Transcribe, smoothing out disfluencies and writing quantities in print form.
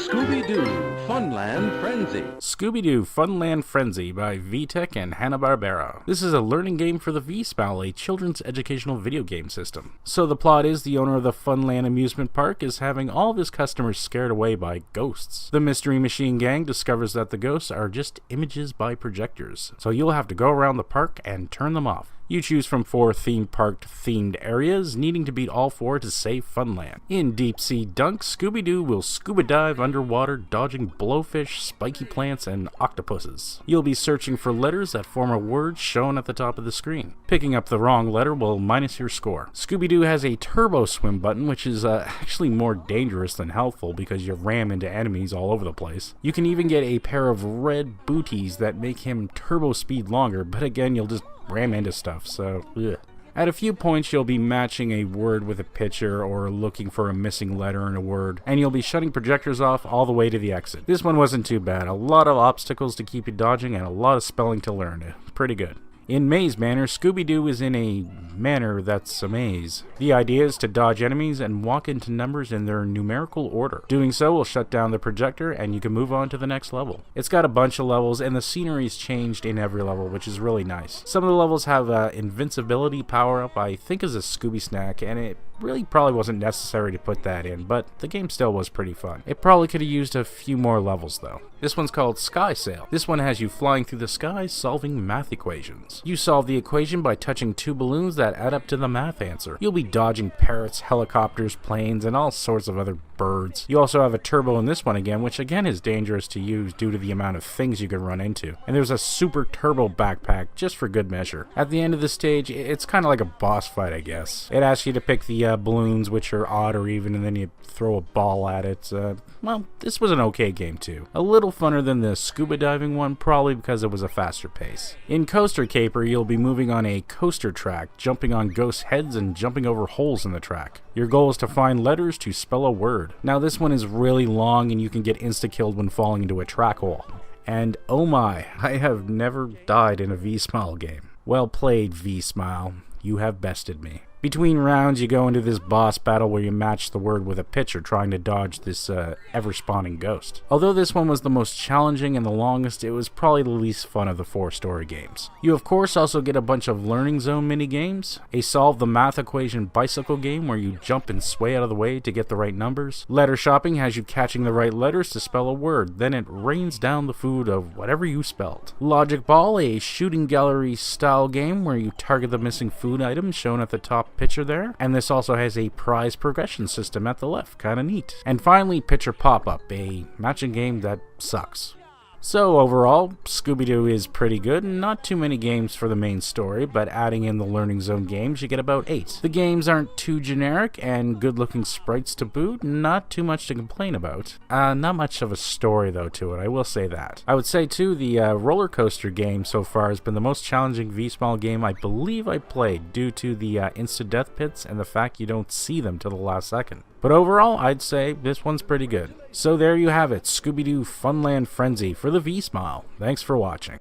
Scooby-Doo Funland Frenzy. Scooby-Doo Funland Frenzy by Vtech and Hanna-Barbera. This is a learning game for the V.Smile, a children's educational video game system. So the plot is the owner of the Funland amusement park is having all of his customers scared away by ghosts. The Mystery Machine gang discovers that the ghosts are just images by projectors, so you'll have to go around the park and turn them off. You choose from 4 theme park themed areas, needing to beat all 4 to save Funland. In Deep Sea Dunk, Scooby-Doo will scuba dive underwater, dodging blowfish, spiky plants, and octopuses. You'll be searching for letters that form a word shown at the top of the screen. Picking up the wrong letter will minus your score. Scooby-Doo has a turbo swim button, which is actually more dangerous than helpful because you ram into enemies all over the place. You can even get a pair of red booties that make him turbo speed longer, but again, you'll just ram into stuff, so ugh. At a few points you'll be matching a word with a picture or looking for a missing letter in a word, and you'll be shutting projectors off all the way to the exit. This one wasn't too bad. A lot of obstacles to keep you dodging and a lot of spelling to learn. Pretty good. In Maze Manor, Scooby-Doo is in a manor that's a maze. The idea is to dodge enemies and walk into numbers in their numerical order. Doing so will shut down the projector and you can move on to the next level. It's got a bunch of levels and the scenery's changed in every level, which is really nice. Some of the levels have invincibility power-up, I think is a Scooby snack, and it really probably wasn't necessary to put that in, but the game still was pretty fun. It probably could have used a few more levels though. This one's called Sky Sail. This one has you flying through the sky solving math equations. You solve the equation by touching 2 balloons that add up to the math answer. You'll be dodging parrots, helicopters, planes, and all sorts of other birds. You also have a turbo in this one again, which again is dangerous to use due to the amount of things you can run into. And there's a super turbo backpack just for good measure. At the end of the stage, it's kind of like a boss fight, I guess. It asks you to pick the balloons, which are odd or even, and then you throw a ball at it. Well, this was an okay game too. A little funner than the scuba diving one, probably because it was a faster pace. In Coaster Caper, you'll be moving on a coaster track, jumping on ghost heads and jumping over holes in the track. Your goal is to find letters to spell a word. Now this one is really long and you can get insta-killed when falling into a track hole. And oh my, I have never died in a V.Smile game. Well played, V.Smile. You have bested me. Between rounds, you go into this boss battle where you match the word with a picture trying to dodge this ever-spawning ghost. Although this one was the most challenging and the longest, it was probably the least fun of the 4 story games. You of course also get a bunch of Learning Zone mini-games, a Solve the Math Equation bicycle game where you jump and sway out of the way to get the right numbers. Letter Shopping has you catching the right letters to spell a word, then it rains down the food of whatever you spelled. Logic Ball, a shooting gallery style game where you target the missing food items shown at the top picture there, and this also has a prize progression system at the left, kinda neat. And finally, Picture Pop-Up, a matching game that sucks. So overall, Scooby-Doo is pretty good. Not too many games for the main story, but adding in the Learning Zone games, you get about 8. The games aren't too generic, and good-looking sprites to boot. Not too much to complain about. Not much of a story, though, to it, I will say that. I would say, too, the roller coaster game so far has been the most challenging V.Smile game I believe I played, due to the insta-death pits and the fact you don't see them till the last second. But overall, I'd say this one's pretty good. So there you have it, Scooby-Doo Funland Frenzy for the V.Smile. Thanks for watching.